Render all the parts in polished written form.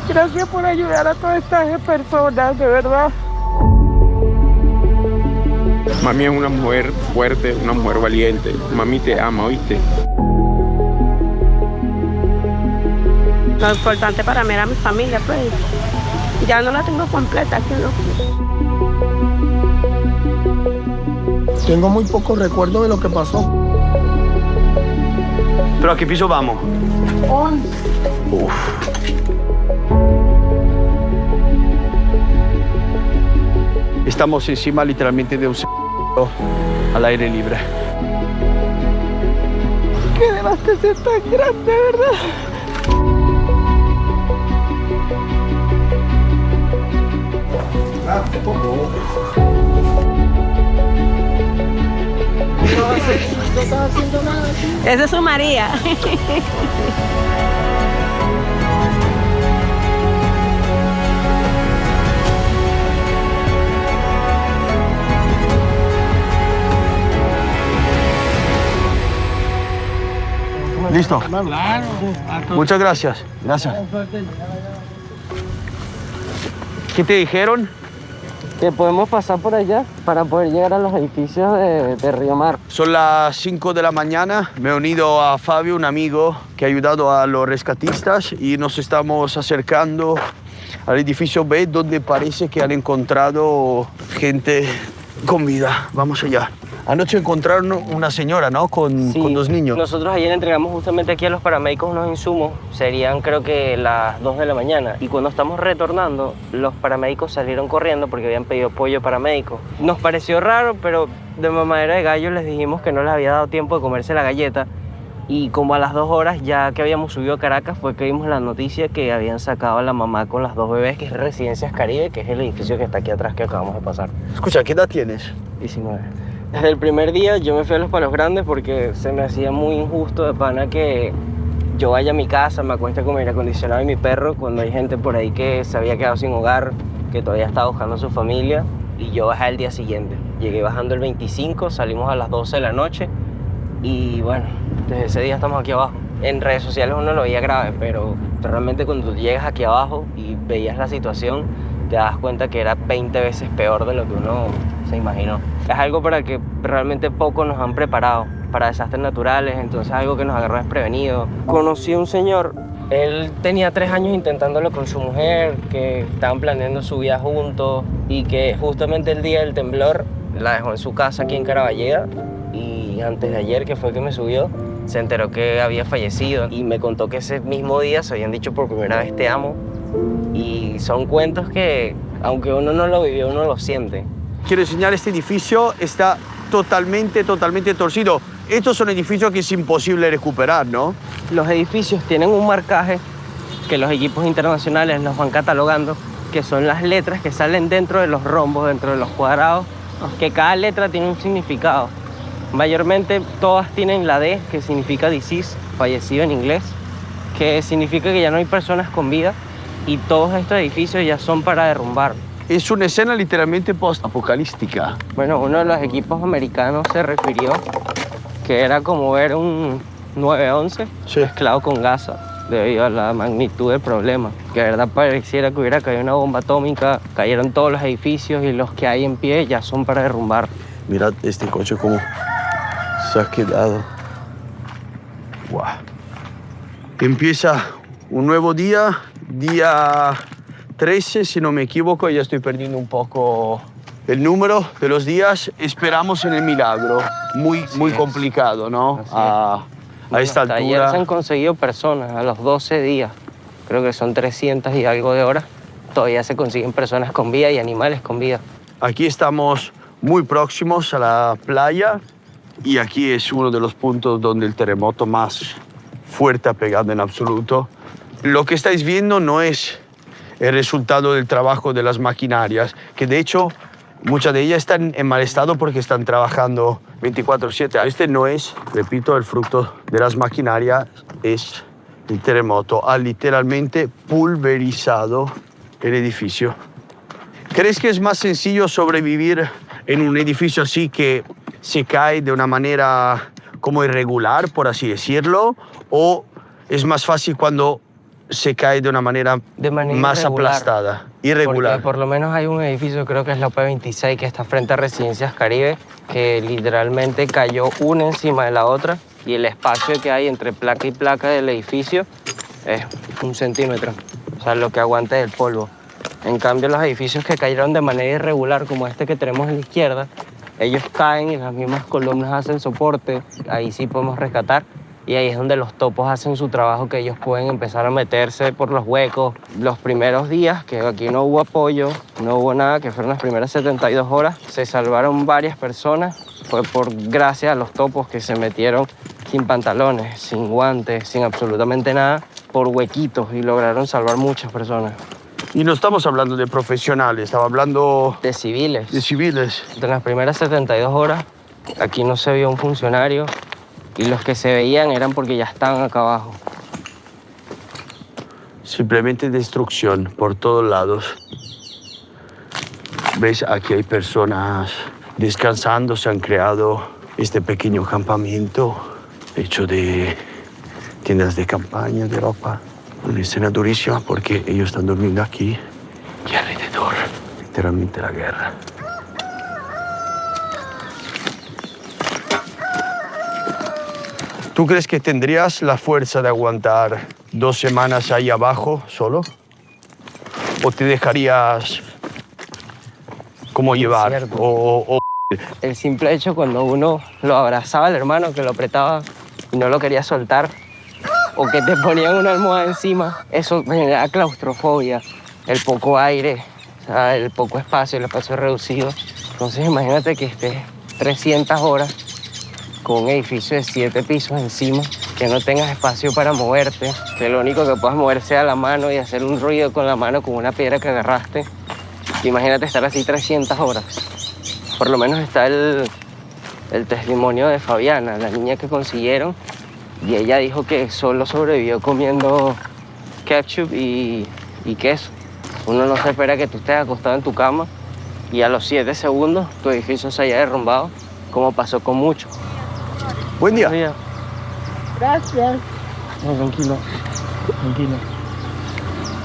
Gracias por ayudar a todas estas personas, de verdad. Mami es una mujer fuerte, una mujer valiente. Mami te ama, ¿oíste? Lo importante para mí era mi familia, pues. Ya no la tengo completa, que no. Tengo muy pocos recuerdos de lo que pasó. ¿Pero a qué piso vamos? 11. Uf. Estamos encima literalmente de un al aire libre. Qué devastación tan grande, ¿verdad? No estaba haciendo nada. Esa es su María. ¿Listo? Muchas gracias. Gracias. ¿Qué te dijeron? Que podemos pasar por allá para poder llegar a los edificios de Río Mar. Son las 5 de la mañana. Me he unido a Fabio, un amigo que ha ayudado a los rescatistas, y nos estamos acercando al edificio B, donde parece que han encontrado gente con vida. Vamos allá. Anoche encontraron una señora, ¿no? Con 2 niños. Nosotros ayer entregamos justamente aquí a los paramédicos unos insumos. Serían creo que las 2 de la mañana. Y cuando estamos retornando, los paramédicos salieron corriendo porque habían pedido apoyo paramédico. Nos pareció raro, pero de mamadera de gallo les dijimos que no les había dado tiempo de comerse la galleta. Y como a las 2 horas, ya que habíamos subido a Caracas, fue que vimos la noticia que habían sacado a la mamá con las 2 bebés, que es Residencias Caribe, que es el edificio que está aquí atrás que acabamos de pasar. Escucha, ¿qué edad tienes? 19. Desde el primer día yo me fui a los Palos Grandes porque se me hacía muy injusto de pana que yo vaya a mi casa, me acueste con mi aire acondicionado y mi perro, cuando hay gente por ahí que se había quedado sin hogar, que todavía estaba buscando a su familia, y yo bajé el día siguiente. Llegué bajando el 25, salimos a las 12 de la noche y bueno, desde ese día estamos aquí abajo. En redes sociales uno lo veía grave, pero realmente cuando tú llegas aquí abajo y veías la situación, te das cuenta que era 20 veces peor de lo que uno se imaginó. Es algo para que realmente poco nos han preparado para desastres naturales, entonces algo que nos agarró desprevenido. Conocí a un señor, él tenía 3 años intentándolo con su mujer, que estaban planeando su vida juntos y que justamente el día del temblor la dejó en su casa aquí en Caraballeda, y antes de ayer, que fue que me subió, se enteró que había fallecido y me contó que ese mismo día se habían dicho por primera vez te amo, y son cuentos que aunque uno no lo vivió, uno lo siente. Quiero enseñar, este edificio está totalmente torcido. Estos son edificios que es imposible recuperar, ¿no? Los edificios tienen un marcaje que los equipos internacionales los van catalogando, que son las letras que salen dentro de los rombos, dentro de los cuadrados, que cada letra tiene un significado. Mayormente todas tienen la D, que significa deceased, fallecido en inglés, que significa que ya no hay personas con vida, y todos estos edificios ya son para derrumbar. Es una escena literalmente post-apocalíptica. Bueno, uno de los equipos americanos se refirió que era como ver un 9/11 mezclado con Gaza, debido a la magnitud del problema. Que de verdad pareciera que hubiera caído una bomba atómica, cayeron todos los edificios y los que hay en pie ya son para derrumbar. Mirad este coche cómo se ha quedado. Wow. Empieza un nuevo día, día 13, si no me equivoco. Ya estoy perdiendo un poco el número de los días. Esperamos en el milagro. Muy complicado, ¿no? A esta altura. Ayer se han conseguido personas a los 12 días. Creo que son 300 y algo de horas. Todavía se consiguen personas con vida y animales con vida. Aquí estamos muy próximos a la playa, y aquí es uno de los puntos donde el terremoto más fuerte ha pegado en absoluto. Lo que estáis viendo no es el resultado del trabajo de las maquinarias, que de hecho muchas de ellas están en mal estado porque están trabajando 24/7. Este no es, repito, el fruto de las maquinarias, es el terremoto. Ha literalmente pulverizado el edificio. ¿Crees que es más sencillo sobrevivir en un edificio así que se cae de una manera como irregular, por así decirlo? ¿O es más fácil cuando se cae de una manera, De manera más irregular. aplastada, irregular. Porque por lo menos hay un edificio, creo que es la P26, que está frente a Residencias Caribe, que literalmente cayó una encima de la otra y el espacio que hay entre placa y placa del edificio es 1 centímetro. O sea, lo que aguanta es el polvo. En cambio, los edificios que cayeron de manera irregular, como este que tenemos a la izquierda, ellos caen y las mismas columnas hacen soporte. Ahí sí podemos rescatar. Y ahí es donde los topos hacen su trabajo, que ellos pueden empezar a meterse por los huecos. Los primeros días, que aquí no hubo apoyo, no hubo nada, que fueron las primeras 72 horas, se salvaron varias personas. Fue por gracias a los topos que se metieron sin pantalones, sin guantes, sin absolutamente nada, por huequitos y lograron salvar muchas personas. Y no estamos hablando de profesionales, estamos hablando De civiles. de civiles. En las primeras 72 horas, aquí no se vio un funcionario y los que se veían eran porque ya estaban acá abajo. Simplemente destrucción por todos lados. ¿Ves? Aquí hay personas descansando, se han creado este pequeño campamento hecho de tiendas de campaña, de ropa. Una escena durísima porque ellos están durmiendo aquí y alrededor, literalmente la guerra. ¿Tú crees que tendrías la fuerza de aguantar 2 semanas ahí abajo solo? ¿O te dejarías como llevar? cierto. O El simple hecho cuando uno lo abrazaba al hermano, que lo apretaba y no lo quería soltar, o que te ponían una almohada encima, eso me generaba claustrofobia, el poco aire, o sea, el poco espacio, el espacio reducido. Entonces imagínate que estés 300 horas con un edificio de 7 pisos encima, que no tengas espacio para moverte, que lo único que puedas mover sea la mano y hacer un ruido con la mano con una piedra que agarraste. Imagínate estar así 300 horas. Por lo menos está el testimonio de Fabiana, la niña que consiguieron, y ella dijo que solo sobrevivió comiendo ketchup y queso. Uno no se espera que tú estés acostado en tu cama y a los 7 segundos tu edificio se haya derrumbado, como pasó con muchos. Buen día. Gracias. No, tranquilo, tranquilo.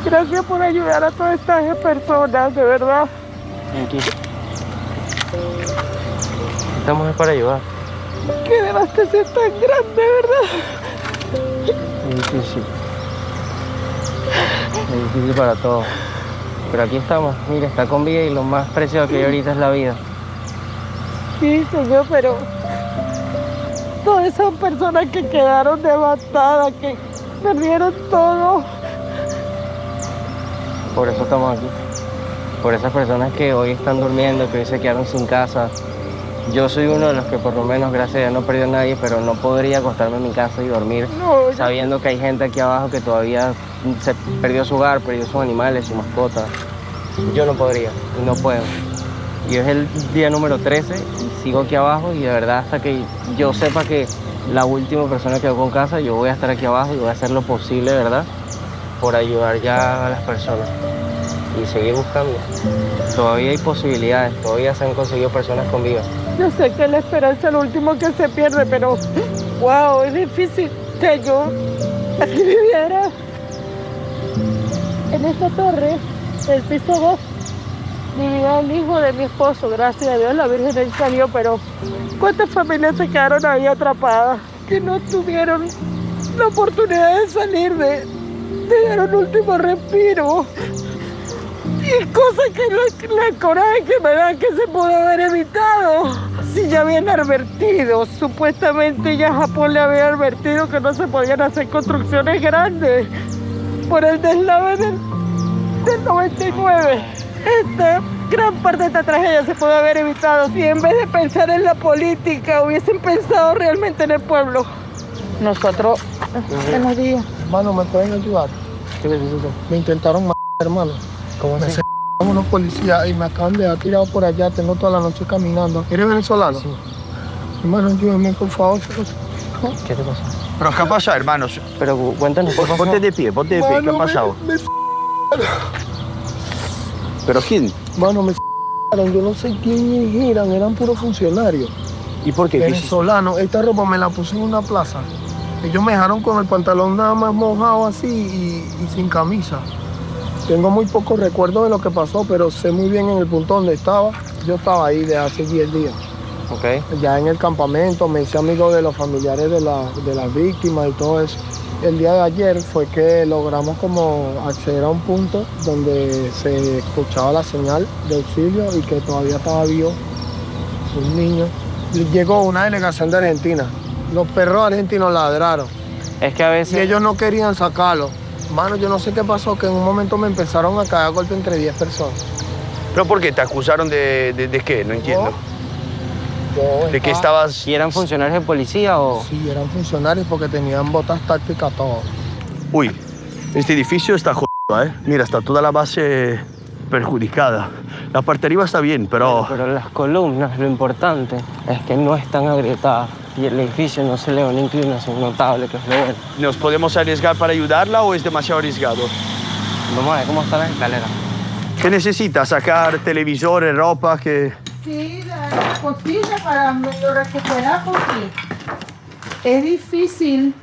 Gracias por ayudar a todas estas personas, de verdad. Tranquilo. Estamos para ayudar. Qué devastación tan grande, ¿verdad? Es difícil. Es difícil para todos. Pero aquí estamos. Mira, está con vida y lo más preciado que hay ahorita es la vida. Sí, señor, pero todas esas personas que quedaron devastadas, que perdieron todo. Por eso estamos aquí. Por esas personas que hoy están durmiendo, que hoy se quedaron sin casa. Yo soy uno de los que por lo menos, gracias a Dios, no perdió a nadie, pero no podría acostarme en mi casa y dormir No, sabiendo que hay gente aquí abajo que todavía se perdió su hogar, perdió sus animales, su mascota. Yo no podría y no puedo. Y es el día número 13 y sigo aquí abajo y de verdad hasta que yo sepa que la última persona quedó con casa, yo voy a estar aquí abajo y voy a hacer lo posible, de verdad, por ayudar ya a las personas y seguir buscando. Todavía hay posibilidades, todavía se han conseguido personas con vida. yo sé que la esperanza es lo último que se pierde, pero wow, es difícil. Que yo aquí viviera en esta torre, el piso 2, vivía el hijo de mi esposo, gracias a Dios la Virgen ahí salió, pero ¿cuántas familias se quedaron ahí atrapadas? Que no tuvieron la oportunidad de salir, de dar un último respiro. Y cosas que la coraje que me da que se pudo haber evitado. Si ya habían advertido, supuestamente ya Japón le había advertido que no se podían hacer construcciones grandes por el deslave del 99. Gran parte de esta tragedia se pudo haber evitado si en vez de pensar en la política hubiesen pensado realmente en el pueblo. Nosotros, buenos días. Hermano, ¿me pueden ayudar? ¿Qué necesitas? Me intentaron matar, hermano. ¿Cómo Me así? cerraron unos policías y me acaban de dejar tirado por allá. Tengo toda la noche caminando. ¿Eres venezolano? Sí. Hermano, ayúdame, por favor. ¿Qué te pasó? ¿Pero qué ha pasado, hermanos? Pero cuéntanos, ¿qué pasó? Ponte de pie, ¿qué ha Mano, pasado? ¿Pero quién? Mano, me yo no sé quién eran puros funcionarios ¿Y por qué? venezolanos. Esta ropa me la puse en una plaza Ellos me dejaron con el pantalón nada más mojado así y sin camisa. Tengo muy pocos recuerdos de lo que pasó, pero sé muy bien en el punto donde estaba. Yo estaba ahí de hace 10 días. Ok. Ya en el campamento, me hice amigo de los familiares de las víctimas y todo eso. El día de ayer fue que logramos como acceder a un punto donde se escuchaba la señal de auxilio y que todavía estaba vivo un niño. Llegó una delegación de Argentina. Los perros argentinos ladraron Es que a veces... y ellos no querían sacarlo. Mano, yo no sé qué pasó, que en un momento me empezaron a caer a golpe entre 10 personas. ¿Pero por qué? ¿Te acusaron de qué? No entiendo. Yo ¿De que estaba- estabas...? ¿Y eran funcionarios de policía o...? Sí, eran funcionarios porque tenían botas tácticas, todo. Uy, este edificio está jodido, ¿eh? Mira, está toda la base perjudicada. La parte de arriba está bien, pero... Pero las columnas, lo importante es que no están agrietadas y el edificio no se le ve una inclinación notable, que es lo bueno. ¿Nos podemos arriesgar para ayudarla o es demasiado arriesgado? Vamos a ver cómo están las escaleras. ¿Qué necesitas? ¿Sacar televisores, ropa? Que... Sí, la cocina para medio recuperar porque es difícil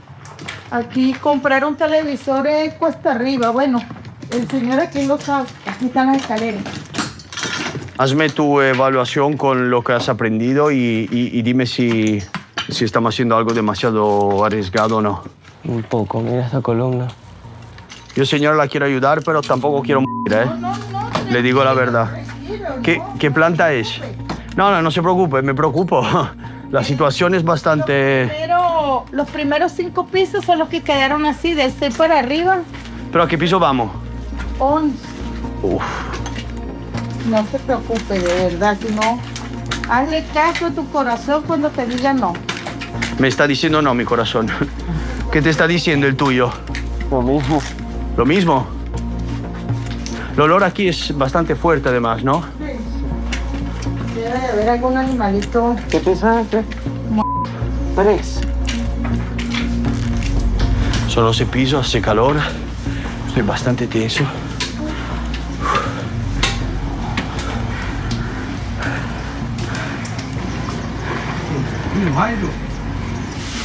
aquí comprar un televisor cuesta arriba. Bueno, el señor aquí lo sabe. Aquí están las escaleras. Hazme tu evaluación con lo que has aprendido y dime si estamos haciendo algo demasiado arriesgado o no. Un poco, mira esta columna. Yo, señor, la quiero ayudar, pero tampoco quiero morir, ¿eh? Le digo la verdad. ¿Qué planta es? No se preocupe, me preocupo. La situación es bastante... Pero los primeros 5 pisos son los que quedaron así, de 6 para arriba. ¿Pero a qué piso vamos? 11. Uf. No se preocupe, de verdad que no. Hazle caso a tu corazón cuando te diga no. Me está diciendo no, mi corazón. ¿Qué te está diciendo el tuyo? Lo mismo. ¿Lo mismo? El olor aquí es bastante fuerte, además, ¿no? Debe de haber algún animalito. ¿Qué pensaste? 3. Son 12 pisos, hace calor. Estoy bastante tenso.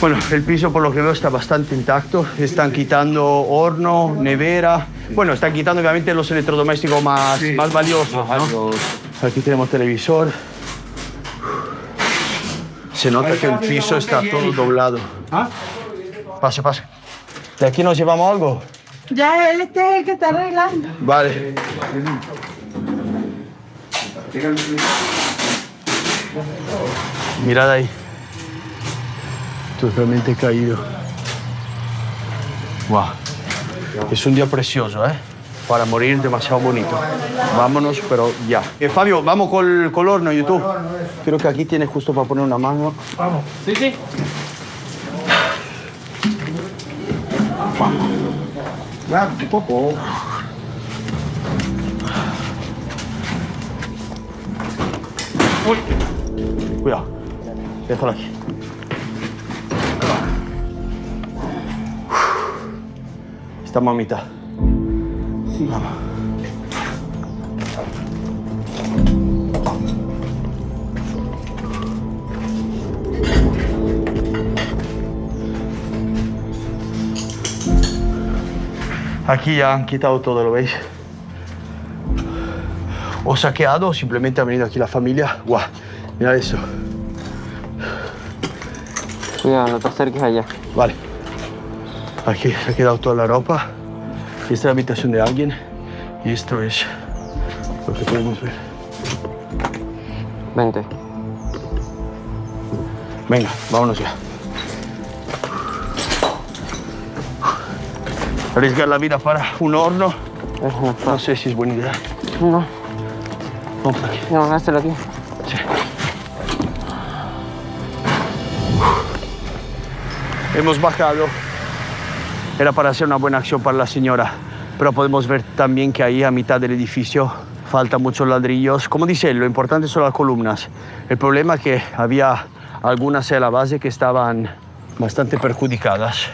Bueno, el piso por lo que veo está bastante intacto. Están quitando horno, nevera. Bueno, están quitando obviamente los electrodomésticos más valiosos, ¿no? Aquí tenemos televisor. Se nota que el piso está todo doblado. Pase. ¿De aquí nos llevamos algo? Ya él este es el que está arreglando. Vale. Mirad ahí. Totalmente caído. Wow. Es un día precioso, ¿eh? Para morir, demasiado bonito. Vámonos, pero ya. Fabio, vamos con el horno, YouTube. Creo que aquí tienes justo para poner una mano. Vamos. Sí. Ya, poco. Cuidado. Déjalo aquí. Estamos a mitad. Vamos. Aquí ya han quitado todo, ¿lo veis? O saqueado o simplemente ha venido aquí la familia. ¡Guau! Mira eso. Cuidado, no te acerques allá. Vale. Aquí se ha quedado toda la ropa. Esta es la habitación de alguien. Y esto es lo que podemos ver. Vente. Venga, vámonos ya. Arriesgar la vida para un horno. No sé si es buena idea. No, Vamos aquí. vamos a hacerlo aquí. Sí. Hemos bajado. Era para hacer una buena acción para la señora. Pero podemos ver también que ahí a mitad del edificio faltan muchos ladrillos. Como dice él, lo importante son las columnas. El problema es que había algunas de la base que estaban bastante perjudicadas.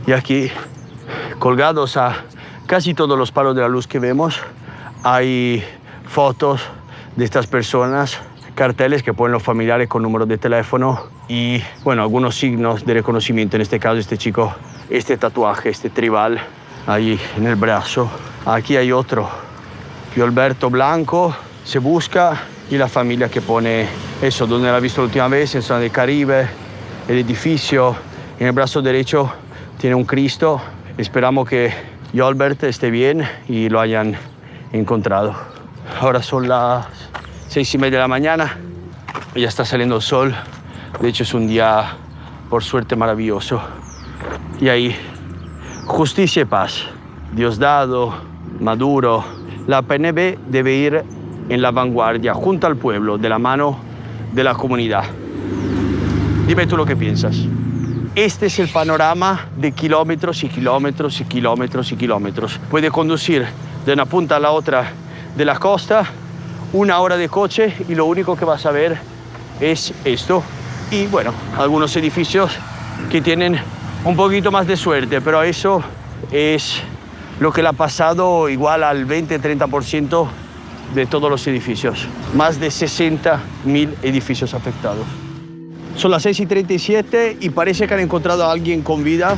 Y aquí, colgados a casi todos los palos de la luz que vemos, hay fotos de estas personas carteles que ponen los familiares con números de teléfono y, bueno, algunos signos de reconocimiento. En este caso, este chico, este tatuaje, este tribal ahí en el brazo. Aquí hay otro, Gilberto Blanco, se busca, y la familia que pone eso, donde la ha visto la última vez, en zona del Caribe, el edificio. En el brazo derecho tiene un Cristo. Esperamos que Gilbert esté bien y lo hayan encontrado. Ahora son las 6:30 de la mañana, ya está saliendo el sol. De hecho es un día, por suerte, maravilloso. Y ahí, justicia y paz. Diosdado, Maduro. La PNV debe ir en la vanguardia, junto al pueblo, de la mano de la comunidad. Dime tú lo que piensas. Este es el panorama de kilómetros y kilómetros y kilómetros y kilómetros. Puede conducir de una punta a la otra de la costa 1 hora de coche y lo único que vas a ver es esto. Y bueno, algunos edificios que tienen un poquito más de suerte, pero eso es lo que le ha pasado igual al 20-30% de todos los edificios. Más de 60.000 edificios afectados. Son las 6:37 y parece que han encontrado a alguien con vida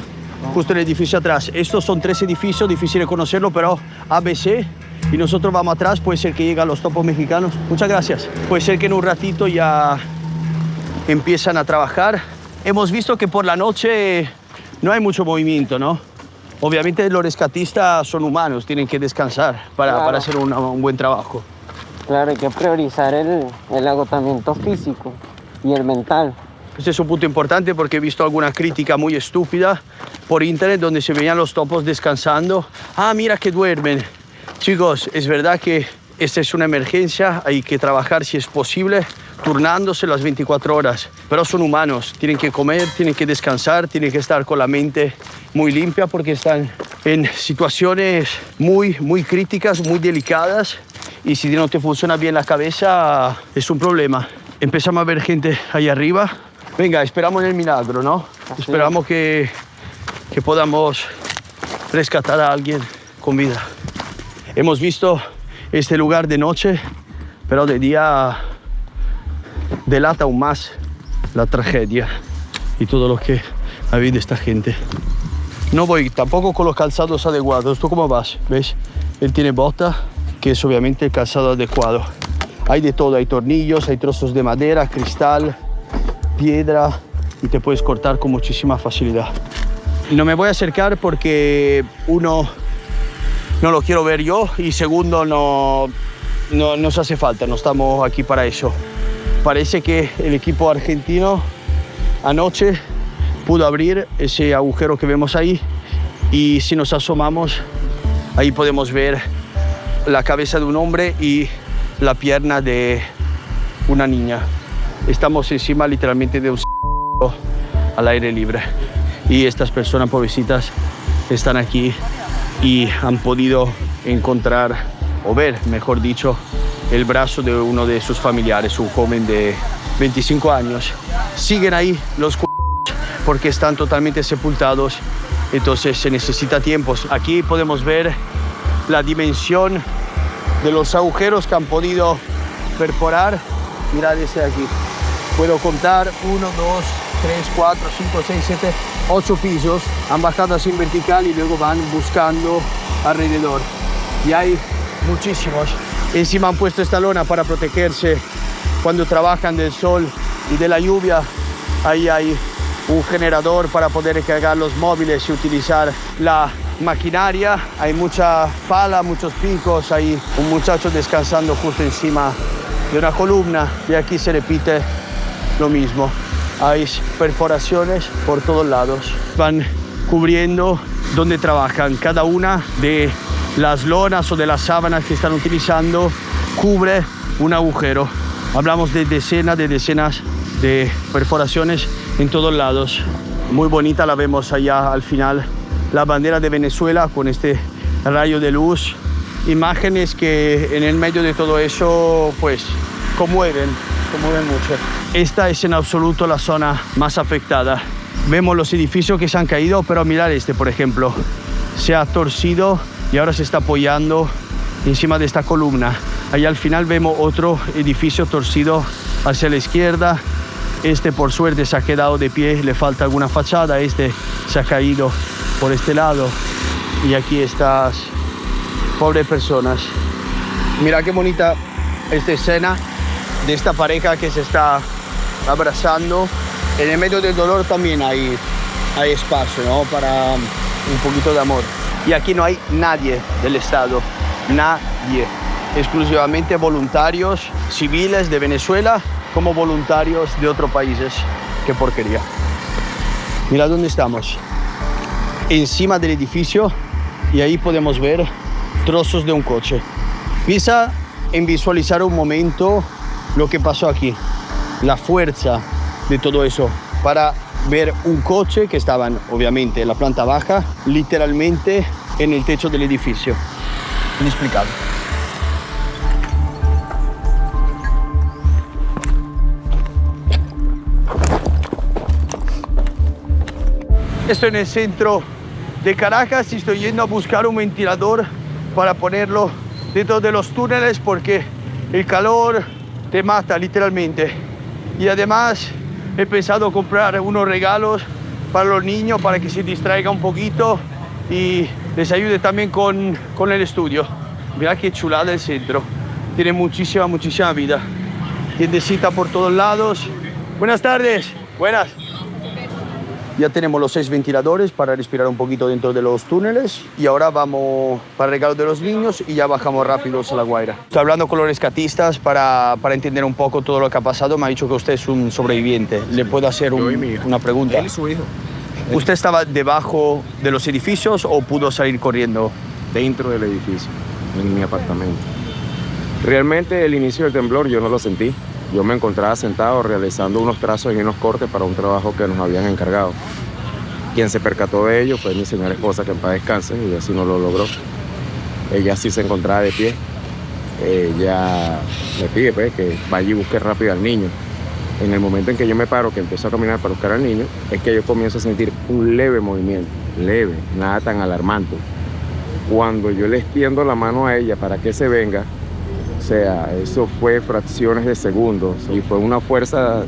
justo en el edificio atrás. Estos son 3 edificios, difícil de conocerlo, pero ABC. Y nosotros vamos atrás, puede ser que lleguen los topos mexicanos. Muchas gracias. Puede ser que en un ratito ya empiezan a trabajar. Hemos visto que por la noche no hay mucho movimiento, ¿no? Obviamente los rescatistas son humanos, tienen que descansar para hacer un buen trabajo. Claro, hay que priorizar el agotamiento físico y el mental. Este es un punto importante porque he visto alguna crítica muy estúpida por internet donde se veían los topos descansando. Ah, mira que duermen. Chicos, es verdad que esta es una emergencia, hay que trabajar si es posible, turnándose las 24 horas. Pero son humanos, tienen que comer, tienen que descansar, tienen que estar con la mente muy limpia porque están en situaciones muy críticas, muy delicadas. Y si no te funciona bien la cabeza, es un problema. Empezamos a ver gente ahí arriba. Venga, esperamos el milagro, ¿no? Así esperamos que podamos rescatar a alguien con vida. Hemos visto este lugar de noche, pero de día delata aún más la tragedia y todo lo que ha habido esta gente. No voy tampoco con los calzados adecuados. ¿Tú cómo vas? ¿Ves? Él tiene bota, que es obviamente el calzado adecuado. Hay de todo, hay tornillos, hay trozos de madera, cristal, piedra y te puedes cortar con muchísima facilidad. No me voy a acercar porque uno, no lo quiero ver yo y segundo no nos hace falta, no estamos aquí para eso. Parece que el equipo argentino anoche pudo abrir ese agujero que vemos ahí y si nos asomamos ahí podemos ver la cabeza de un hombre y la pierna de una niña. Estamos encima literalmente de un al aire libre y estas personas pobrecitas están aquí y han podido encontrar o ver, mejor dicho, el brazo de uno de sus familiares, un joven de 25 años. Siguen ahí los porque están totalmente sepultados, entonces se necesita tiempo. Aquí podemos ver la dimensión de los agujeros que han podido perforar. Mirad ese aquí. Puedo contar 1, 2, 3, 4, 5, 6, 7, 8 pisos. Han bajado así en vertical y luego van buscando alrededor. Y hay muchísimos. Encima han puesto esta lona para protegerse cuando trabajan del sol y de la lluvia. Ahí hay un generador para poder cargar los móviles y utilizar la maquinaria. Hay mucha pala, muchos picos. Hay un muchacho descansando justo encima de una columna y aquí se repite lo mismo. Hay perforaciones por todos lados. Van cubriendo donde trabajan. Cada una de las lonas o de las sábanas que están utilizando cubre un agujero. Hablamos de decenas de perforaciones en todos lados. Muy bonita la vemos allá al final. La bandera de Venezuela con este rayo de luz. Imágenes que en el medio de todo eso pues conmueven mucho. Esta es en absoluto la zona más afectada. Vemos los edificios que se han caído, pero mirad este, por ejemplo. Se ha torcido y ahora se está apoyando encima de esta columna. Ahí al final vemos otro edificio torcido hacia la izquierda. Este por suerte se ha quedado de pie, le falta alguna fachada. Este se ha caído por este lado. Y aquí estas pobres personas. Mira qué bonita esta escena de esta pareja que se está abrazando. En el medio del dolor también hay espacio, ¿no? Para un poquito de amor. Y aquí no hay nadie del Estado, nadie. Exclusivamente voluntarios civiles de Venezuela como voluntarios de otros países. Qué porquería. Mira dónde estamos. Encima del edificio, y ahí podemos ver trozos de un coche. Piensa en visualizar un momento lo que pasó aquí, la fuerza de todo eso, para ver un coche que estaba obviamente en la planta baja, literalmente en el techo del edificio. Inexplicable. Estoy en el centro de Caracas y estoy yendo a buscar un ventilador para ponerlo dentro de los túneles porque el calor te mata literalmente. Y además he pensado comprar unos regalos para los niños para que se distraigan un poquito y les ayude también con el estudio. Mira qué chulada el centro. Tiene muchísima vida. Tiendecita por todos lados. Buenas tardes. Buenas. Ya tenemos los 6 ventiladores para respirar un poquito dentro de los túneles y ahora vamos para el regalo de los niños y ya bajamos rápidos a La Guaira. Estoy hablando con los rescatistas para entender un poco todo lo que ha pasado. Me ha dicho que usted es un sobreviviente. ¿Le puedo hacer una pregunta? Él y su hijo. ¿Usted estaba debajo de los edificios o pudo salir corriendo? Dentro del edificio, en mi apartamento. Realmente el inicio del temblor yo no lo sentí. Yo me encontraba sentado realizando unos trazos y unos cortes para un trabajo que nos habían encargado. Quien se percató de ello fue mi señora esposa, que en paz descanse, y así no lo logró. Ella sí se encontraba de pie. Ella me pide pues, que vaya y busque rápido al niño. En el momento en que yo me paro, que empiezo a caminar para buscar al niño, es que yo comienzo a sentir un leve movimiento, leve, nada tan alarmante. Cuando yo le extiendo la mano a ella para que se venga, o sea, eso fue fracciones de segundos y fue una fuerza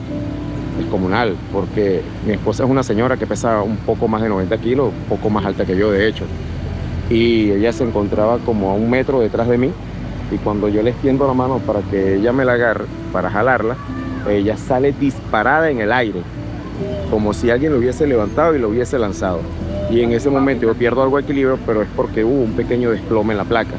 descomunal, porque mi esposa es una señora que pesa un poco más de 90 kilos, un poco más alta que yo de hecho, y ella se encontraba como a 1 metro detrás de mí, y cuando yo le extiendo la mano para que ella me la agarre, para jalarla, ella sale disparada en el aire, como si alguien lo hubiese levantado y lo hubiese lanzado. Y en ese momento yo pierdo algo de equilibrio, pero es porque hubo un pequeño desplome en la placa.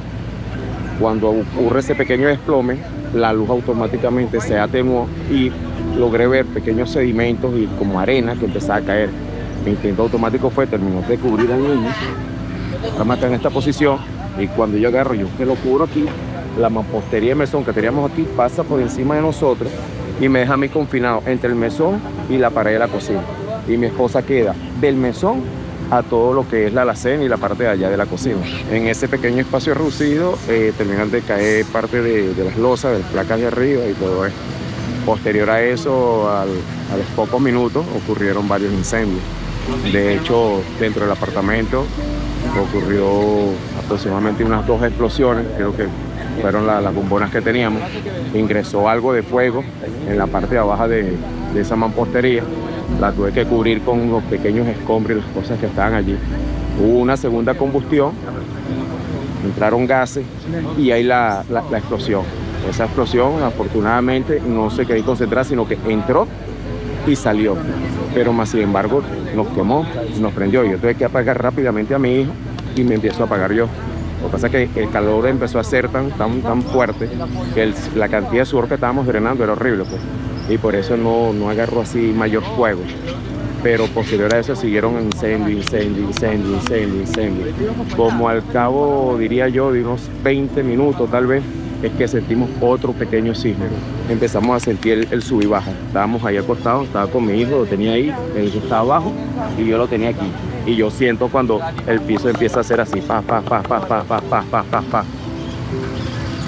Cuando ocurre ese pequeño desplome, la luz automáticamente se atenuó y logré ver pequeños sedimentos y como arena que empezaba a caer. Mi instinto automático fue terminar de cubrir al niño. Estamos acá en esta posición y cuando yo agarro, yo que lo cubro aquí, la mampostería de mesón que teníamos aquí pasa por encima de nosotros y me deja a mí confinado entre el mesón y la pared de la cocina. Y mi esposa queda del mesón a todo lo que es la alacena y la parte de allá de la cocina. En ese pequeño espacio reducido terminan de caer parte de las losas, de las placas de arriba y todo eso. Posterior a eso, a los pocos minutos, ocurrieron varios incendios. De hecho, dentro del apartamento ocurrió aproximadamente unas 2 explosiones, creo que fueron las bombonas que teníamos. Ingresó algo de fuego en la parte de abajo de esa mampostería. La tuve que cubrir con unos pequeños escombros y las cosas que estaban allí. Hubo una segunda combustión, entraron gases y ahí la explosión. Esa explosión afortunadamente no se quedó concentrada, sino que entró y salió. Pero más sin embargo nos quemó, nos prendió. Yo tuve que apagar rápidamente a mi hijo y me empiezo a apagar yo. Lo que pasa es que el calor empezó a ser tan fuerte que la cantidad de sudor que estábamos drenando era horrible, pues. Y por eso no agarró así mayor fuego. Pero posterior a eso siguieron incendio. Como al cabo, diría yo, de unos 20 minutos tal vez, es que sentimos otro pequeño sismo. Empezamos a sentir el sub y baja. Estábamos ahí acostados, estaba con mi hijo, lo tenía ahí, él estaba abajo y yo lo tenía aquí. Y yo siento cuando el piso empieza a hacer así, pa.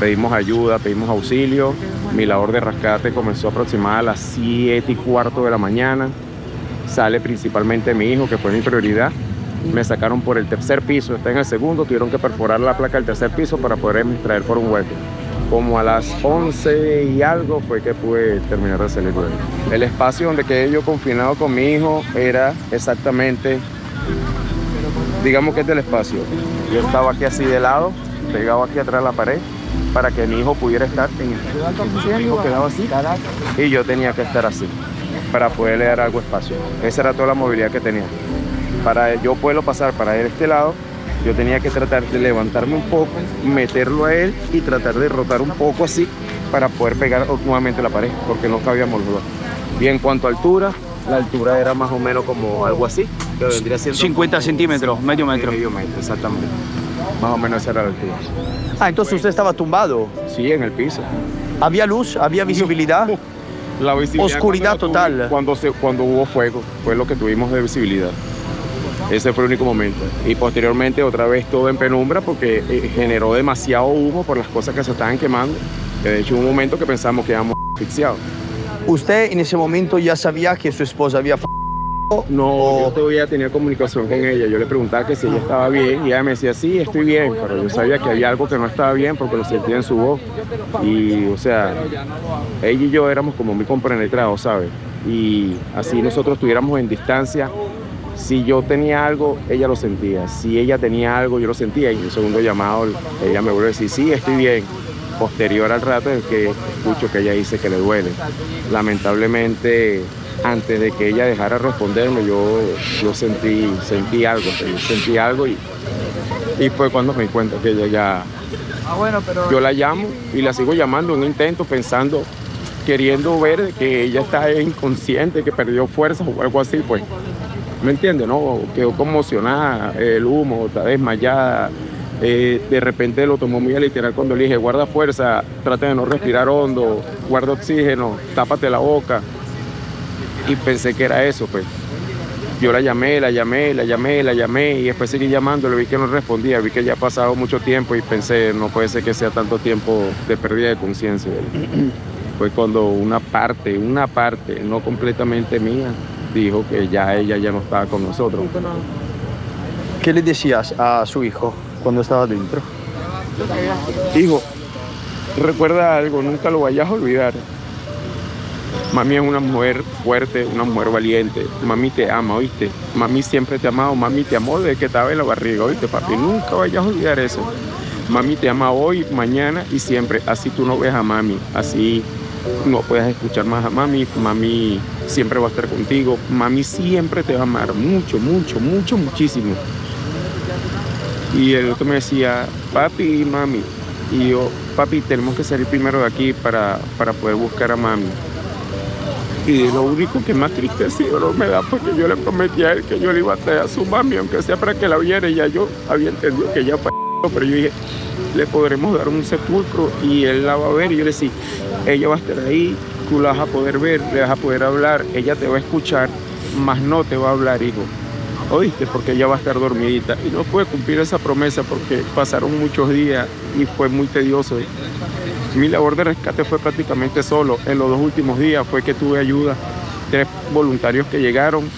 Pedimos ayuda, pedimos auxilio. Mi labor de rescate comenzó aproximadamente a las 7:15 de la mañana. Sale principalmente mi hijo, que fue mi prioridad. Me sacaron por el 3er piso, está en el 2º, tuvieron que perforar la placa del 3er piso para poderme extraer por un hueco. Como a las 11 y algo fue que pude terminar de salir luego. El espacio donde quedé yo confinado con mi hijo era exactamente, digamos que es del espacio. Yo estaba aquí así de lado, pegado aquí atrás de la pared, para que mi hijo pudiera estar en el mi hijo quedaba así y yo tenía que estar así para poderle dar algo espacio. Esa era toda la movilidad que tenía. Para yo poderlo pasar para este lado, yo tenía que tratar de levantarme un poco, meterlo a él y tratar de rotar un poco así para poder pegar nuevamente la pared, porque no cabíamos los dos. Y en cuanto a altura, la altura era más o menos como algo así, que vendría siendo 50 centímetros, medio metro. medio metro, exactamente. Más o menos esa era la altura. Ah, entonces usted estaba tumbado. Sí, en el piso. ¿Había luz? ¿Había visibilidad? La visibilidad Oscuridad total. Cuando hubo fuego, fue lo que tuvimos de visibilidad. Ese fue el único momento. Y posteriormente otra vez todo en penumbra porque generó demasiado humo por las cosas que se estaban quemando. De hecho, hubo un momento que pensamos que íbamos asfixiados. ¿Usted en ese momento ya sabía que su esposa había No, yo todavía tenía comunicación con ella. Yo le preguntaba que si ella estaba bien y ella me decía, sí, estoy bien. Pero yo sabía que había algo que no estaba bien porque lo sentía en su voz. Y, o sea, ella y yo éramos como muy compenetrados, ¿sabes? Y así nosotros estuviéramos en distancia. Si yo tenía algo, ella lo sentía. Si ella tenía algo, yo lo sentía. Y en el segundo llamado, ella me vuelve a decir, sí, estoy bien. Posterior al rato es que escucho que ella dice que le duele. Lamentablemente, antes de que ella dejara responderme, yo sentí algo y fue cuando me di cuenta que ella ya... Yo la llamo y la sigo llamando en un intento pensando, queriendo ver que ella está inconsciente, que perdió fuerzas o algo así, pues. ¿Me entiendes? ¿No? Quedó conmocionada, el humo, está desmayada. De repente lo tomó muy a literal cuando le dije, guarda fuerza, trata de no respirar hondo, guarda oxígeno, tápate la boca. Y pensé que era eso, pues. Yo la llamé y después seguí llamándole, vi que no respondía, vi que ya ha pasado mucho tiempo y pensé, no puede ser que sea tanto tiempo de pérdida de conciencia. Fue cuando una parte, no completamente mía, dijo que ya ella ya no estaba con nosotros. ¿Qué le decías a su hijo cuando estaba dentro? Hijo, recuerda algo, nunca lo vayas a olvidar. Mami es una mujer fuerte, una mujer valiente. Mami te ama, ¿oíste? Mami siempre te ha amado, mami te amó desde que estaba en la barriga, ¿oíste, papi? Nunca vayas a olvidar eso. Mami te ama hoy, mañana y siempre. Así tú no ves a mami, así no puedes escuchar más a mami. Mami siempre va a estar contigo. Mami siempre te va a amar mucho, muchísimo. Y el otro me decía, papi y mami. Y yo, papi, tenemos que salir primero de aquí para poder buscar a mami. Y lo único que más triste ha sido no me da porque yo le prometí a él que yo le iba a traer a su mami, aunque sea para que la viera. Y ya yo había entendido que ella fue, pero yo dije, le podremos dar un sepulcro y él la va a ver. Y yo le decía, ella va a estar ahí, tú la vas a poder ver, le vas a poder hablar, ella te va a escuchar, mas no te va a hablar, hijo. ¿Oíste? Porque ella va a estar dormidita. Y no pude cumplir esa promesa porque pasaron muchos días y fue muy tedioso. Mi labor de rescate fue prácticamente solo. En los 2 últimos días fue que tuve ayuda. 3 voluntarios que llegaron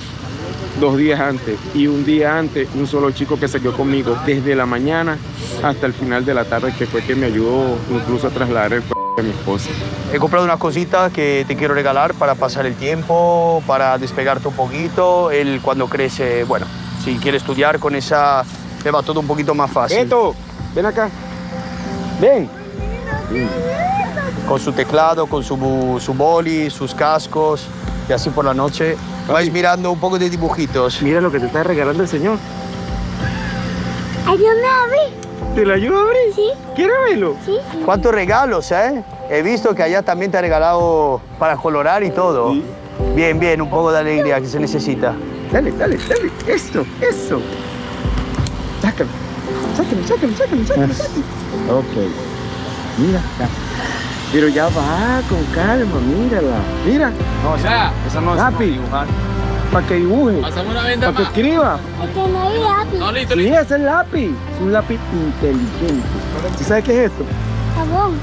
2 días antes. Y un día antes, un solo chico que se quedó conmigo desde la mañana hasta el final de la tarde, que fue que me ayudó incluso a trasladar el cuerpo de mi esposa. He comprado una cosita que te quiero regalar para pasar el tiempo, para despegarte un poquito. Él cuando crece, bueno, si quiere estudiar con esa, le va todo un poquito más fácil. ¡Eto! Ven acá. Ven. Con su teclado, con su boli, sus cascos, y así por la noche vais mirando un poco de dibujitos. Mira lo que te está regalando el señor. Ayúdame a abrir. ¿Te lo ayudo a abrir? Sí. ¿Quieres verlo? Sí. ¿Cuántos regalos, eh? He visto que allá también te ha regalado para colorar y todo. Sí. Bien, bien, un poco de alegría que se necesita. Dale. Eso. Sácalo. Ok. Mira. Pero ya va, con calma, mírala. Mira. No, esa no es Lápiz. dibujar. Para que dibuje. Pasamos una venta Para que más. escriba. Es que no hay lápiz. No, listo, Sí, listo. ese es el lápiz. Es un lápiz inteligente. ¿Tú sabes qué es esto? Jabón.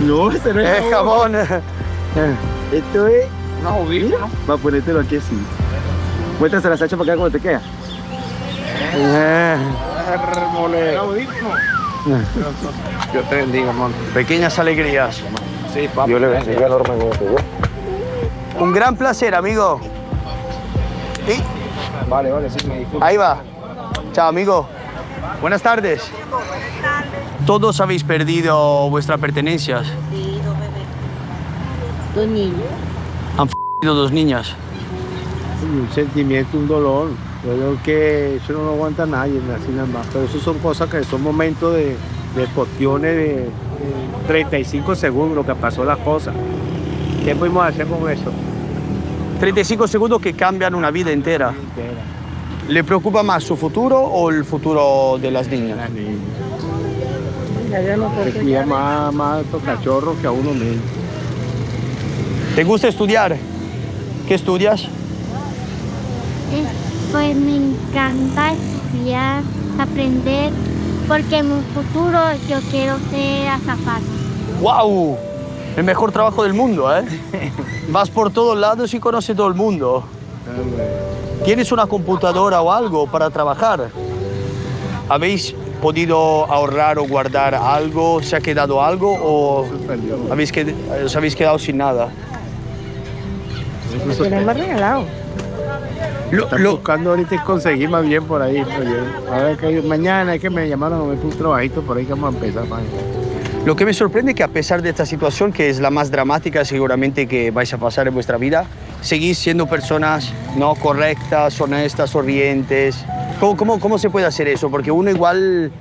No, ese no es Jabón. Esto es una bobina. Va a ponértelo aquí así. Muéstrase la Sacha para acá cómo te queda. Audífono. Dios te bendiga, hermano. Pequeñas alegrías. Sí, papi. Dios le bendiga enormemente. Un gran placer, amigo. Sí, Vale, sí, me disculpo. ahí va. Chao, amigo. Buenas tardes. ¿Todos habéis perdido vuestras pertenencias? Sí, dos bebés. Dos niños. Han f***ido 2 niñas. Un sentimiento, un dolor. Yo creo que eso no lo aguanta nadie, así nada más. Pero eso son cosas que son momentos de cuestiones de 35 segundos, lo que pasó las cosas. ¿Qué podemos hacer con eso? 35 segundos que cambian una vida entera. ¿Le preocupa más su futuro o el futuro de las niñas? Se cuida más a estos cachorros que a uno mismo. ¿Te gusta estudiar? ¿Qué estudias? Pues me encanta estudiar, aprender, porque en un futuro yo quiero ser azafata. ¡Wow! El mejor trabajo del mundo, ¿eh? Vas por todos lados y conoces todo el mundo. ¿Tienes una computadora o algo para trabajar? ¿Habéis podido ahorrar o guardar algo? ¿Se ha quedado algo o os habéis quedado sin nada? Lo tenemos regalado. Están buscando ahorita y conseguir más bien por ahí. A ver, que mañana es que me llamaron a ver un trabajito por ahí que vamos a empezar. Lo que me sorprende es que a pesar de esta situación, que es la más dramática seguramente que vais a pasar en vuestra vida, seguís siendo personas no correctas, honestas, sonrientes. ¿Cómo se puede hacer eso? Porque uno igual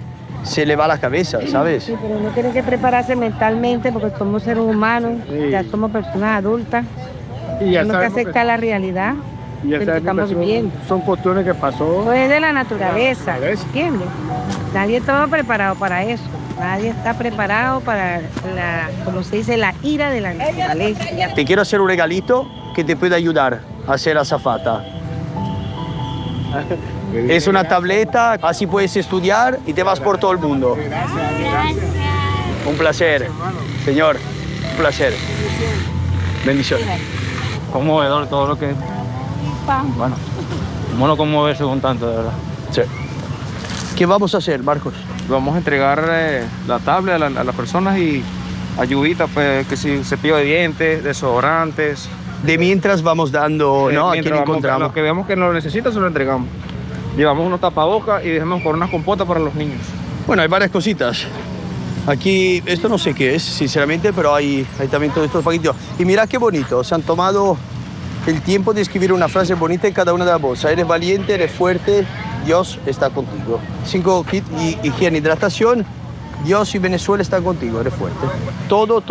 se le va la cabeza, ¿sabes? Sí, pero uno tiene que prepararse mentalmente porque somos seres humanos, Sí. ya somos personas adultas. Y ya Tenemos que sabemos que- aceptar la realidad y ya de lo que sabemos estamos que viviendo. son cuestiones que pasó. Eso es de la naturaleza, A ver. ¿entiendes? Nadie estaba preparado para eso. Nadie está preparado para como se dice, la ira de la naturaleza. Te quiero hacer un regalito que te puede ayudar a ser azafata. Es una tableta, así puedes estudiar y te vas por todo el mundo. Un placer, señor. Un placer. Bendiciones. Conmovedor todo lo que... Bueno, cómo no conmoverse con tanto, de verdad. Sí. ¿Qué vamos a hacer, Marcos? Vamos a entregar la tablet a las personas y ayuditas, pues, que si cepillo de dientes, desodorantes. De mientras vamos dando, ¿no? ¿A quién Mientras encontramos? los que veamos que lo necesita, se lo entregamos. Llevamos unos tapabocas y dejamos por unas compotas para los niños. Bueno, hay varias cositas. Aquí, esto no sé qué es, sinceramente, pero hay también todos estos paquetitos. Y mira qué bonito, se han tomado el tiempo de escribir una frase bonita en cada una de las bolsas. Eres valiente, eres fuerte, Dios está contigo. 5 kits y higiene, hidratación, Dios y Venezuela están contigo, eres fuerte. Todo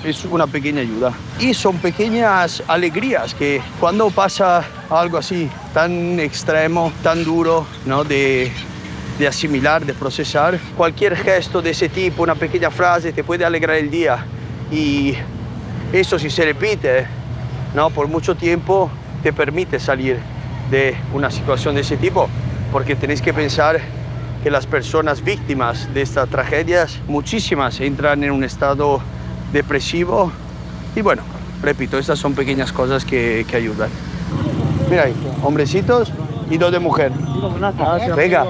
es una pequeña ayuda. Y son pequeñas alegrías que cuando pasa algo así, tan extremo, tan duro, ¿no? de asimilar, de procesar, cualquier gesto de ese tipo, una pequeña frase, te puede alegrar el día. Y eso, si se repite, ¿no? Por mucho tiempo, te permite salir de una situación de ese tipo, porque tenéis que pensar que las personas víctimas de estas tragedias, muchísimas entran en un estado depresivo. Y bueno, repito, estas son pequeñas cosas que ayudan. Mira ahí, hombrecitos y 2 de mujer. Venga,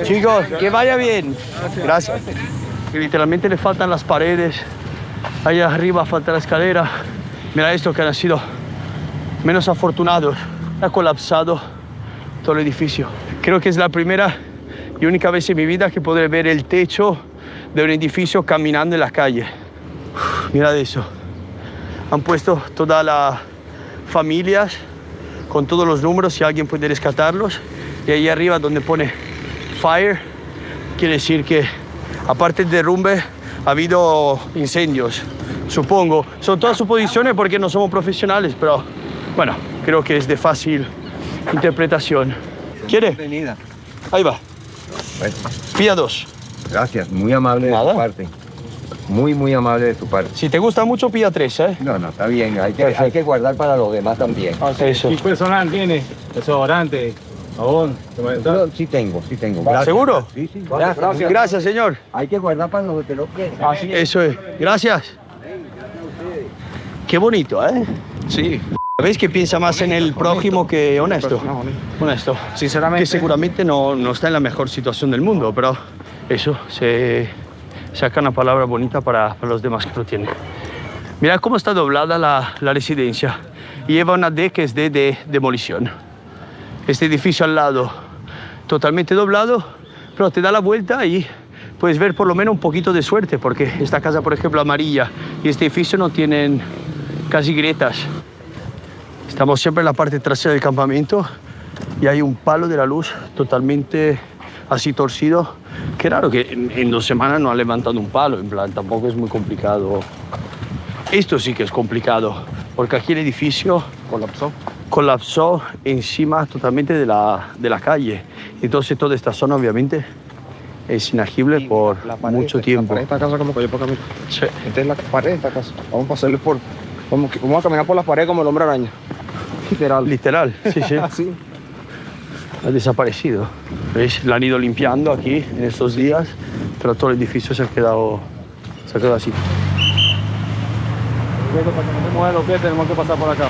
chicos, que vaya bien. Gracias. Literalmente le faltan las paredes. Allá arriba falta la escalera. Mira esto, que han sido menos afortunados. Ha colapsado todo el edificio. Creo que es la primera y única vez en mi vida que podré ver el techo de un edificio caminando en la calle. Mirad eso. Han puesto todas las familias con todos los números si alguien puede rescatarlos. Y ahí arriba donde pone fire, quiere decir que aparte del derrumbe ha habido incendios, supongo. Son todas suposiciones porque no somos profesionales, pero bueno, creo que es de fácil interpretación. ¿Quiere? Bienvenida. Ahí va. Bueno, Pilla 2. gracias, muy amable de Nada. tu parte. Muy amable de tu parte. Si te gusta mucho, pilla 3, ¿eh? No, está bien, hay que guardar para los demás también. Eso. ¿Y personal tiene? Desodorante, jabón. Yo sí tengo. Gracias. ¿Seguro? Sí, gracias. Gracias, señor. Hay que guardar para los que no quieren. Eso es. Gracias. Qué bonito, ¿eh? Sí, ¿Ves que piensa más en el prójimo que honesto? personas honestas. Honesto. Sinceramente. Que seguramente no está en la mejor situación del mundo, pero eso, se saca una palabra bonita para los demás que lo tienen. Mira cómo está doblada la residencia. Lleva una D que es de demolición. Este edificio al lado, totalmente doblado, pero te da la vuelta y puedes ver por lo menos un poquito de suerte, porque esta casa, por ejemplo, amarilla, y este edificio no tienen casi grietas. Estamos siempre en la parte trasera del campamento y hay un palo de la luz totalmente así torcido. Qué raro que en 2 semanas no ha levantado un palo, en plan, tampoco es muy complicado. Esto sí que es complicado, porque aquí el edificio colapsó encima totalmente de la calle. Entonces toda esta zona obviamente es inagible por mucho tiempo. Esta casa como cayó para acá. Sí. Esta es la pared de esta casa. Vamos a pasarle por... Vamos a caminar por las paredes como el hombre araña. Literal. Literal, sí, sí. Así. Ha desaparecido. ¿Veis? La han ido limpiando aquí en estos días, pero todo el edificio se ha quedado así. Para que no se mueva los pies tenemos que pasar por acá.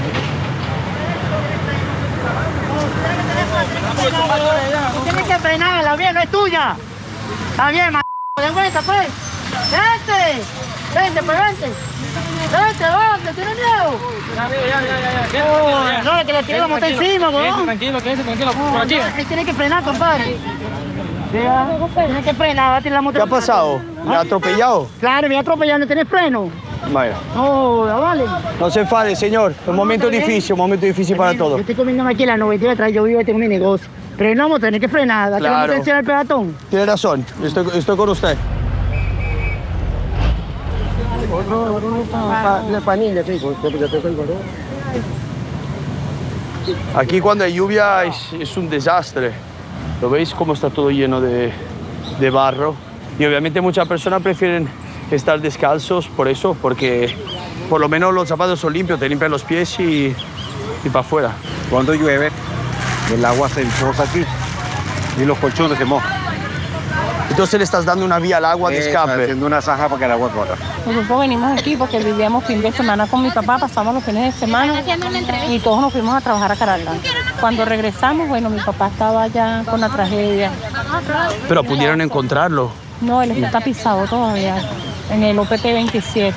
Tienes que frenar, la vía no es tuya. Está bien, den vuelta, pues. Vente, vente, pues vente. Vente, vente, ¿tienes miedo? Ya. No, que le tiramos hasta encima, weón. Tranquilo, por aquí. Tienes que frenar, compadre. Tienes que frenar, va a tirar la moto. ¿Qué ha pasado? ¿Le ha atropellado? Claro, me ha atropellado, no tienes freno. Vaya. No, vale. No se enfade, señor. Un momento difícil para todos. Yo estoy comiendo aquí en la 92 atrás, yo vivo y tengo mi negocio. Pero no vamos a tener que frenar, date la atención al peatón. Tiene razón, estoy con usted. Aquí cuando hay lluvia es un desastre. ¿Lo veis cómo está todo lleno de barro? Y obviamente muchas personas prefieren estar descalzos por eso, porque por lo menos los zapatos son limpios, te limpian los pies y para afuera. Cuando llueve, el agua se empoza aquí y los colchones se mojan. Entonces le estás dando una vía al agua de escape. Haciendo una zanja para que el agua corra. Nosotros venimos aquí porque vivíamos fin de semana con mi papá, pasamos los fines de semana y todos nos fuimos a trabajar a Caracas. Cuando regresamos, bueno, mi papá estaba ya con la tragedia. Pero pudieron encontrarlo. No, él está pisado todavía, en el OPT 27.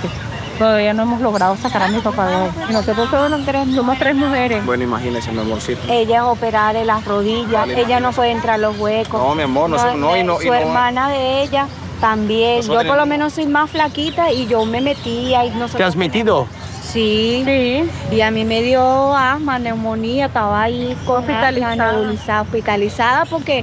Todavía no hemos logrado sacar a mi papá de ahí. Nosotros somos 3 mujeres. Bueno, imagínese, mi amorcito. Ella es operada de las rodillas, ella no puede entrar a los huecos. No, mi amor, Su hermana de ella también. Yo por lo menos soy más flaquita y yo me metí ahí. ¿Te has metido? Sí. Y a mí me dio asma, neumonía, estaba ahí hospitalizada porque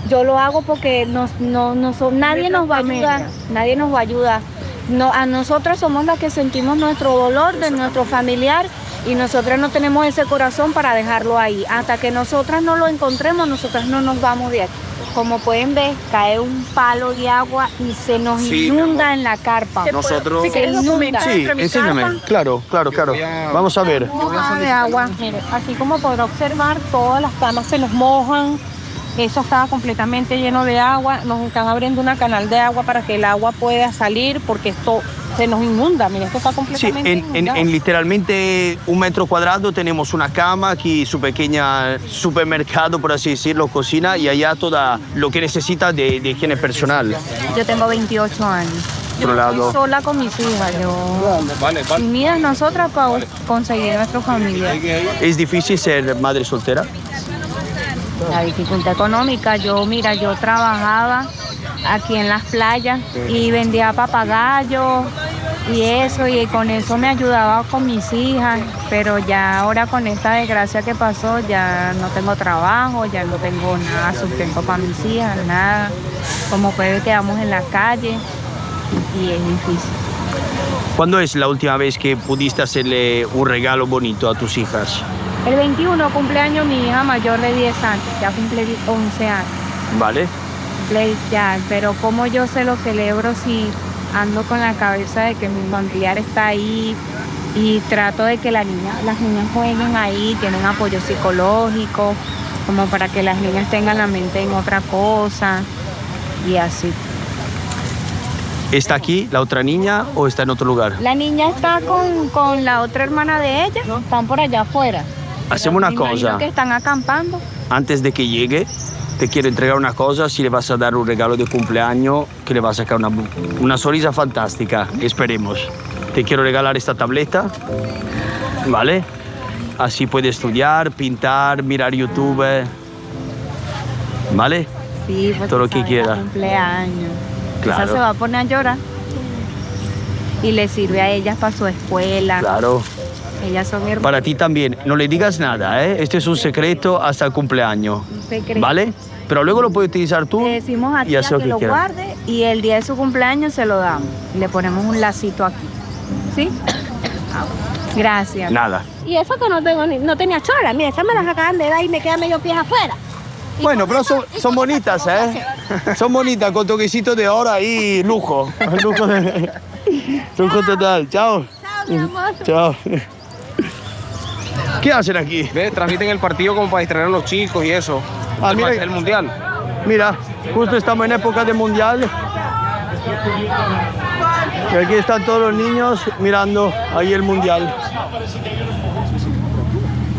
yo lo hago porque nadie nos va a ayudar, nadie nos va a ayudar. No, a nosotras somos las que sentimos nuestro dolor de nuestro familiar y nosotras no tenemos ese corazón para dejarlo ahí. Hasta que nosotras no lo encontremos, nosotras no nos vamos de aquí. Como pueden ver, cae un palo de agua y se nos inunda en la carpa. Nosotros... Si quieres documentar dentro de mi enséñame. casa. Claro. Vamos a ver. De agua. Mire, aquí como podrá observar, todas las camas se nos mojan. Eso estaba completamente lleno de agua. Nos están abriendo una canal de agua para que el agua pueda salir porque esto se nos inunda. Mira, esto está completamente inundado. En literalmente 1 metro cuadrado tenemos una cama, aquí su pequeña supermercado, por así decirlo, cocina y allá todo lo que necesita de higiene personal. Yo tengo 28 años. Otro lado. Estoy sola con mis hijas. Unidas nosotras para conseguir nuestra familia. ¿Es difícil ser madre soltera? La dificultad económica, yo trabajaba aquí en las playas y vendía papagayos y eso, y con eso me ayudaba con mis hijas, pero ya ahora con esta desgracia que pasó ya no tengo trabajo, ya no tengo nada, sustento para mis hijas, nada. Como puede quedamos en la calle y es difícil. ¿Cuándo es la última vez que pudiste hacerle un regalo bonito a tus hijas? El 21 cumpleaños mi hija mayor de 10 años, ya cumple 11 años. ¿Vale? Ya, pero como yo se lo celebro si ando con la cabeza de que mi familiar está ahí y trato de que las niñas jueguen ahí, tienen apoyo psicológico, como para que las niñas tengan la mente en otra cosa y así. ¿Está aquí la otra niña o está en otro lugar? La niña está con la otra hermana de ella, están por allá afuera. Hacemos una Me imagino cosa. que están acampando. Antes de que llegue, te quiero entregar una cosa, si le vas a dar un regalo de cumpleaños, que le va a sacar una sonrisa fantástica, esperemos. Te quiero regalar esta tableta, ¿vale? Así puedes estudiar, pintar, mirar YouTube, ¿vale? Sí, porque todo lo que sabe, quiera. Cumpleaños. Claro. Esa se va a poner a llorar. Y le sirve a ellas para su escuela. Claro. Ellas son hermosas. Para ti también, no le digas nada, ¿eh? Este es un secreto hasta el cumpleaños, ¿vale? Pero luego lo puedes utilizar tú Le decimos a y tía hacer lo que que lo quieras. guarde y el día de su cumpleaños se lo damos. Le ponemos un lacito aquí. ¿Sí? Gracias. Nada. Y eso que no tenía chola, mira, esas me las acaban de dar y me queda medio pies afuera. Bueno, pero son bonitas, ¿eh? Son bonitas, con toquecito de oro ahí, lujo. Lujo total. Chao. Chao, mi amor. Chao. ¿Qué hacen aquí? Ve, transmiten el partido como para distraer a los chicos y eso. Ah, mira. El mundial. Mira, justo estamos en época de mundial. Y aquí están todos los niños mirando ahí el mundial.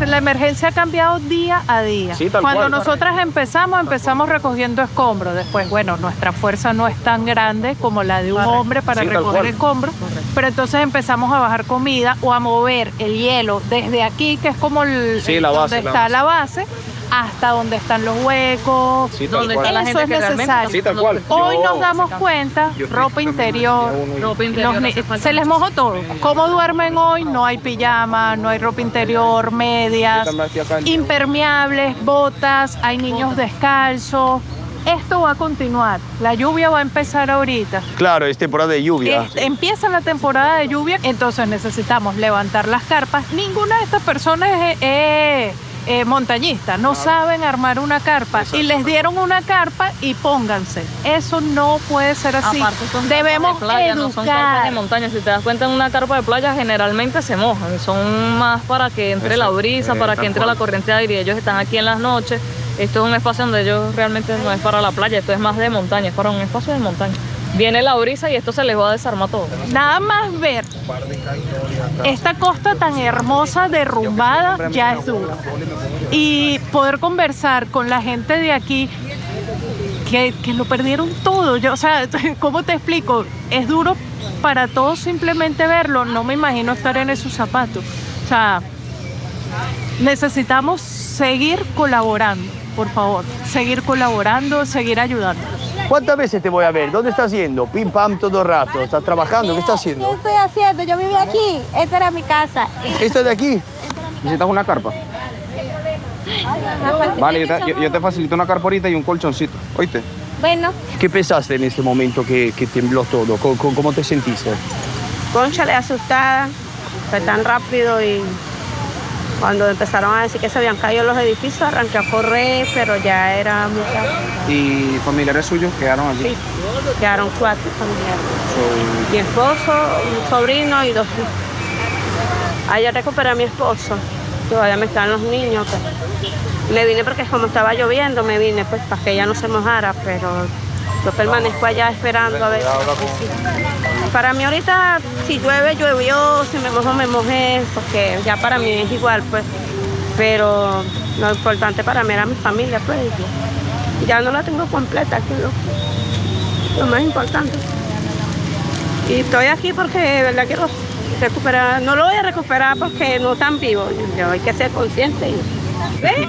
La emergencia ha cambiado día a día. Sí, tal Cuando cual. nosotras empezamos recogiendo escombros. Después, bueno, nuestra fuerza no es tan grande como la de un hombre para Sí, tal recoger cual. escombros. Pero entonces empezamos a bajar comida o a mover el hielo desde aquí, que es como Sí, la base, donde la está base. la base, hasta donde están los huecos. Sí, tal donde cual. está la gente Eso que es realmente necesario. Sí, tal cual. Hoy Yo- nos damos cuenta, ropa interior, se les mojó todo. ¿Cómo duermen hoy? No hay pijama, no hay ropa interior, medias, impermeables, botas, hay niños descalzos. Esto va a continuar. La lluvia va a empezar ahorita. Claro, es temporada de lluvia. Empieza la temporada de lluvia, entonces necesitamos levantar las carpas. Ninguna de estas personas es montañistas, no saben armar una carpa y les dieron una carpa y pónganse. Eso no puede ser así. Aparte son Debemos carpas de playa, no son carpas educar. de montaña. Si te das cuenta, en una carpa de playa generalmente se mojan. Son más para que entre la brisa, para que entre la corriente de aire. Ellos están aquí en las noches. Esto es un espacio donde ellos realmente no es para la playa, esto es más de montaña, es para un espacio de montaña. Viene la brisa y esto se les va a desarmar todo. Nada más ver esta costa tan hermosa derrumbada ya es duro. Y poder conversar con la gente de aquí que lo perdieron todo. Yo, o sea, ¿cómo te explico? Es duro para todos simplemente verlo. No me imagino estar en esos zapatos. O sea, necesitamos seguir colaborando, por favor. Seguir colaborando, seguir ayudando. ¿Cuántas veces te voy a ver? ¿Dónde estás yendo? Pim pam todo el rato. ¿Estás trabajando? ¿Qué estás ¿Qué haciendo? estoy haciendo? Yo vivía aquí, esta era mi casa. ¿Esto de aquí? ¿Necesitas una carpa? Vale, yo te facilito una carpa ahorita y un colchoncito. ¿Oíste? Bueno, ¿Qué pensaste en este momento que tembló todo? ¿Cómo te sentiste? Cónchale, asustada, fue tan rápido y cuando empezaron a decir que se habían caído los edificios, arranqué a correr, pero ya era muy tarde. ¿Y familiares suyos quedaron allí? Sí, quedaron 4 familiares. Mi esposo, un sobrino y 2 hijos. Ayer recuperé a mi esposo, todavía me están los niños. Pues. Me vine porque como estaba lloviendo, me vine pues para que ella no se mojara, pero yo permanezco allá esperando a ver. Para mí ahorita, si llueve, llovió, si me mojo, me mojé, porque ya para mí es igual, pues. Pero lo importante para mí era mi familia, pues. Ya no la tengo completa, que es lo más importante. Y estoy aquí porque de verdad quiero recuperar, no lo voy a recuperar porque no están vivos, yo hay que ser consciente. ¿Ves?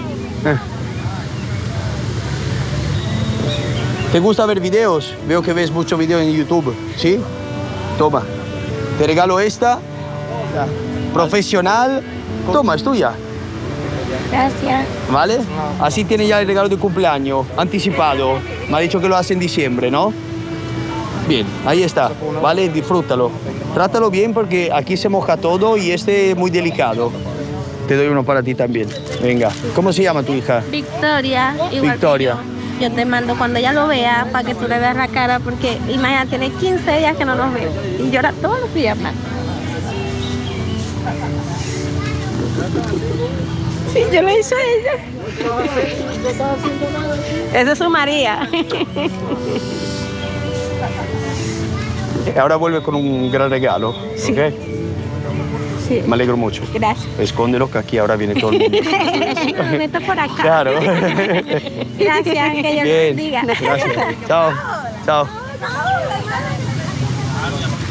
¿Te gusta ver videos? Veo que ves muchos videos en YouTube, ¿sí? Toma, te regalo esta, profesional. Toma, es tuya, gracias. ¿vale? Así tiene ya el regalo de cumpleaños, anticipado. Me ha dicho que lo hace en diciembre, ¿no? Bien, ahí está, ¿vale? Disfrútalo. Trátalo bien porque aquí se moja todo y este es muy delicado. Te doy uno para ti también. Venga, ¿cómo se llama tu hija? Victoria, igual Victoria. que yo te mando cuando ella lo vea para que tú le veas la cara, porque imagínate, tiene 15 días que no nos veo y llora todos los días más. Sí, yo le hice a ella. Esa es su María. Ahora vuelve con un gran regalo, ¿ok? Sí. Me alegro mucho. Gracias. Escóndelo que aquí ahora viene todo el mundo. Me meto por acá. Claro. Gracias, que Dios Bien. bendiga. Gracias. Chao. Chao.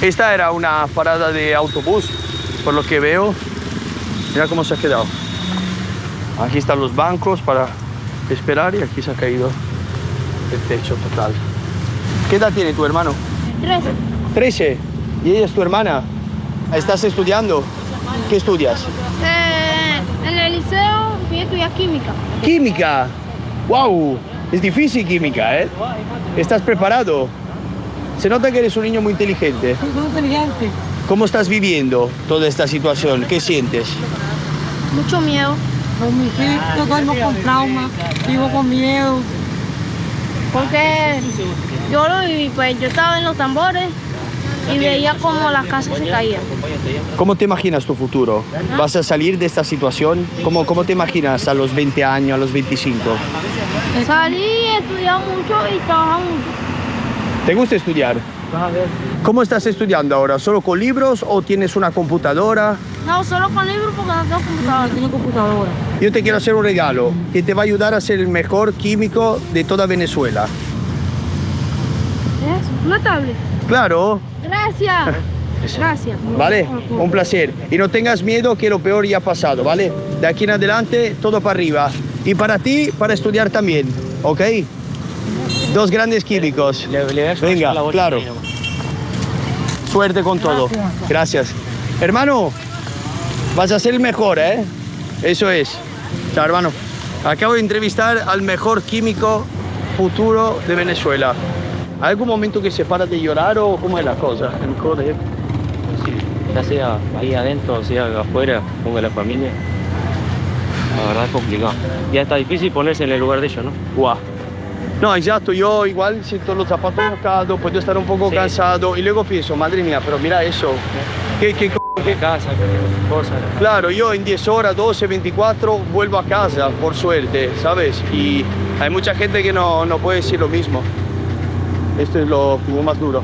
Esta era una parada de autobús, por lo que veo. Mira cómo se ha quedado. Aquí están los bancos para esperar y aquí se ha caído el techo total. ¿Qué edad tiene tu hermano? 13. 13. ¿Y ella es tu hermana? ¿Estás estudiando? ¿Qué estudias? En el liceo voy a estudiar química. Química. ¡Wow! Es difícil química, ¿eh? ¿Estás preparado? Se nota que eres un niño muy inteligente. Soy inteligente. ¿Cómo estás viviendo toda esta situación? ¿Qué sientes? Mucho miedo. Yo duermo con trauma, vivo con miedo. Porque yo lo viví, pues yo estaba en los tambores y veía como las casas se caían. ¿Cómo te imaginas tu futuro? ¿Vas a salir de esta situación? ¿Cómo te imaginas a los 20 años, a los 25? Salí, estudiaba mucho y trabajaba mucho. ¿Te gusta estudiar? ¿Cómo estás estudiando ahora? ¿Solo con libros o tienes una computadora? No, solo con libros porque no tengo computadora. Tengo computadora. Yo te quiero hacer un regalo que te va a ayudar a ser el mejor químico de toda Venezuela. ¿Es? Una tablet. Claro. Gracias. Gracias. ¿Vale? Un placer. Y no tengas miedo que lo peor ya ha pasado, ¿vale? De aquí en adelante, todo para arriba. Y para ti, para estudiar también, ¿ok? Dos grandes químicos. Venga, claro. Suerte con todo. Gracias. Hermano, vas a ser el mejor, ¿eh? Eso es. Chao, hermano. Acabo de entrevistar al mejor químico futuro de Venezuela. ¿Hay algún momento que se para de llorar o cómo es la cosa? En el colegio. Sí, ya sea ahí adentro, sea afuera, con la familia. La verdad es complicado. Ya está difícil ponerse en el lugar de ellos, ¿no? Guau. No, exacto, yo igual siento los zapatos mojados, puedo estar un poco cansado y luego pienso, madre mía, pero mira eso. ¿Qué casa, qué cosas? Claro, yo en 10 horas, 12, 24 vuelvo a casa, por suerte, ¿sabes? Y hay mucha gente que no puede decir lo mismo. Esto es lo más duro.